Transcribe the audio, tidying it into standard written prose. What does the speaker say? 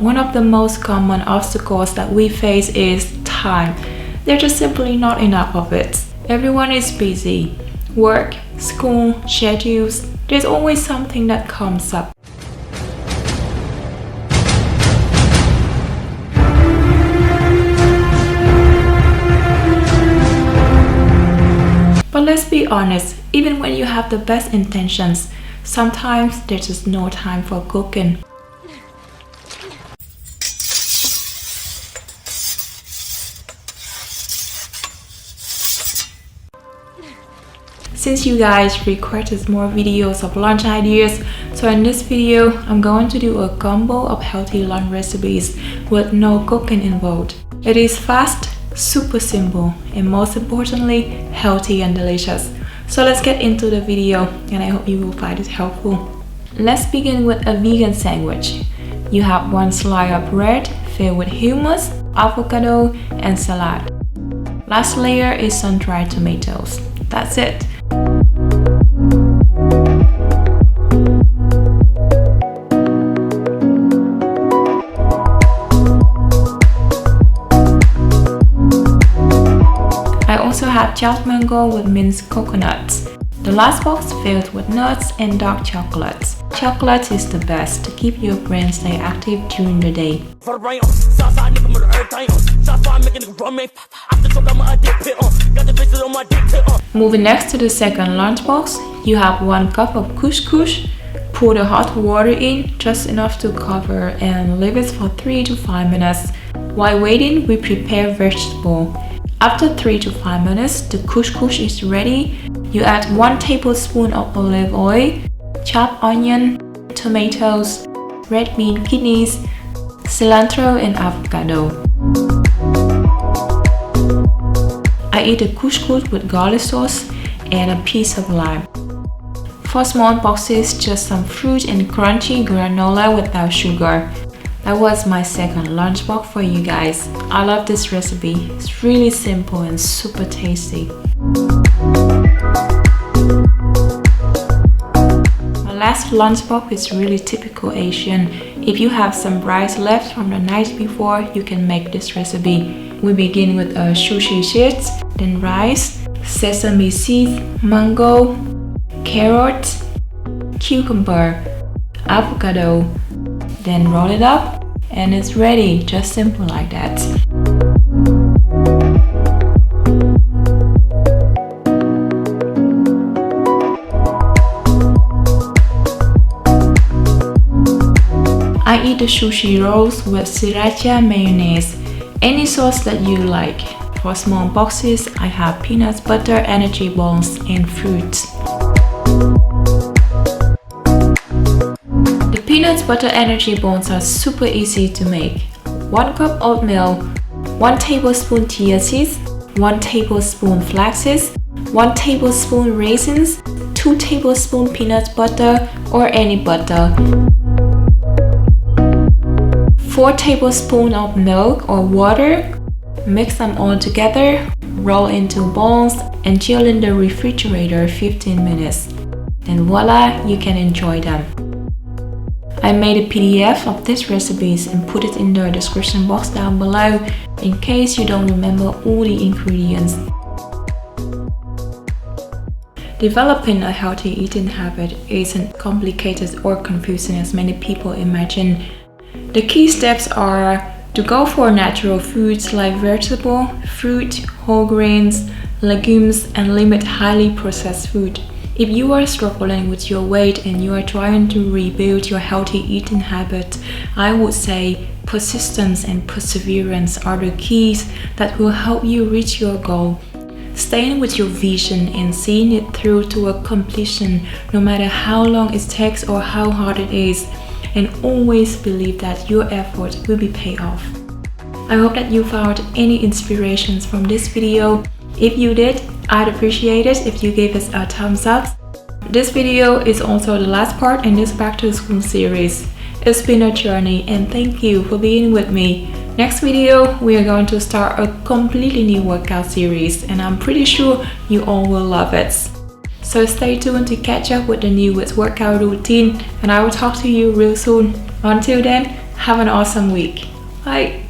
One of the most common obstacles that we face is time. There's just simply not enough of it. Everyone is busy. Work, school, schedules, there's always something that comes up. But let's be honest, even when you have the best intentions, sometimes there's just no time for cooking. Since you guys requested more videos of lunch ideas, so in this video, I'm going to do a combo of healthy lunch recipes with no cooking involved. It is fast, super simple, and most importantly, healthy and delicious. So let's get into the video, and I hope you will find it helpful. Let's begin with a vegan sandwich. You have one slice of bread filled with hummus, avocado, and salad. Last layer is sun-dried tomatoes. That's it. I also have chopped mango with minced coconuts. The last box filled with nuts and dark chocolate. Chocolate is the best to keep your brain stay active during the day. Moving next to the second lunchbox, you have 1 cup of couscous. Pour the hot water in, just enough to cover, and leave it for 3 to 5 minutes. While waiting, we prepare vegetable. After 3 to 5 minutes, the couscous is ready. You add 1 tablespoon of olive oil, chopped onion, tomatoes, red bean kidneys, cilantro, and avocado. I eat the couscous with garlic sauce and a piece of lime. For small boxes, just some fruit and crunchy granola without sugar. That was my second lunchbox for you guys. I love this recipe. It's really simple and super tasty. My last lunchbox is really typical Asian. If you have some rice left from the night before, you can make this recipe. We begin with a sushi sheets, then rice, sesame seeds, mango, carrot, cucumber, avocado. Then roll it up and it's ready, just simple like that. I eat the sushi rolls with sriracha mayonnaise, any sauce that you like. For small boxes, I have peanut butter energy balls and fruit. Peanut butter energy balls are super easy to make. 1 cup oatmeal, 1 tablespoon chia seeds, 1 tablespoon flax seeds, 1 tablespoon raisins, 2 tablespoon peanut butter or any butter, 4 tablespoons of milk or water. Mix them all together, roll into balls, and chill in the refrigerator 15 minutes. Then voila, you can enjoy them. I made a PDF of these recipes and put it in the description box down below in case you don't remember all the ingredients. Developing a healthy eating habit isn't complicated or confusing as many people imagine. The key steps are to go for natural foods like vegetable, fruit, whole grains, legumes, and limit highly processed food. If you are struggling with your weight and you are trying to rebuild your healthy eating habit, I would say persistence and perseverance are the keys that will help you reach your goal. Staying with your vision and seeing it through to a completion, no matter how long it takes or how hard it is, and always believe that your effort will be paid off. I hope that you found any inspirations from this video. If you did, I'd appreciate it if you gave us a thumbs up. This video is also the last part in this back to school series. It's been a journey and thank you for being with me. Next video, we are going to start a completely new workout series and I'm pretty sure you all will love it. So stay tuned to catch up with the newest workout routine and I will talk to you real soon. Until then, Have an awesome week. Bye.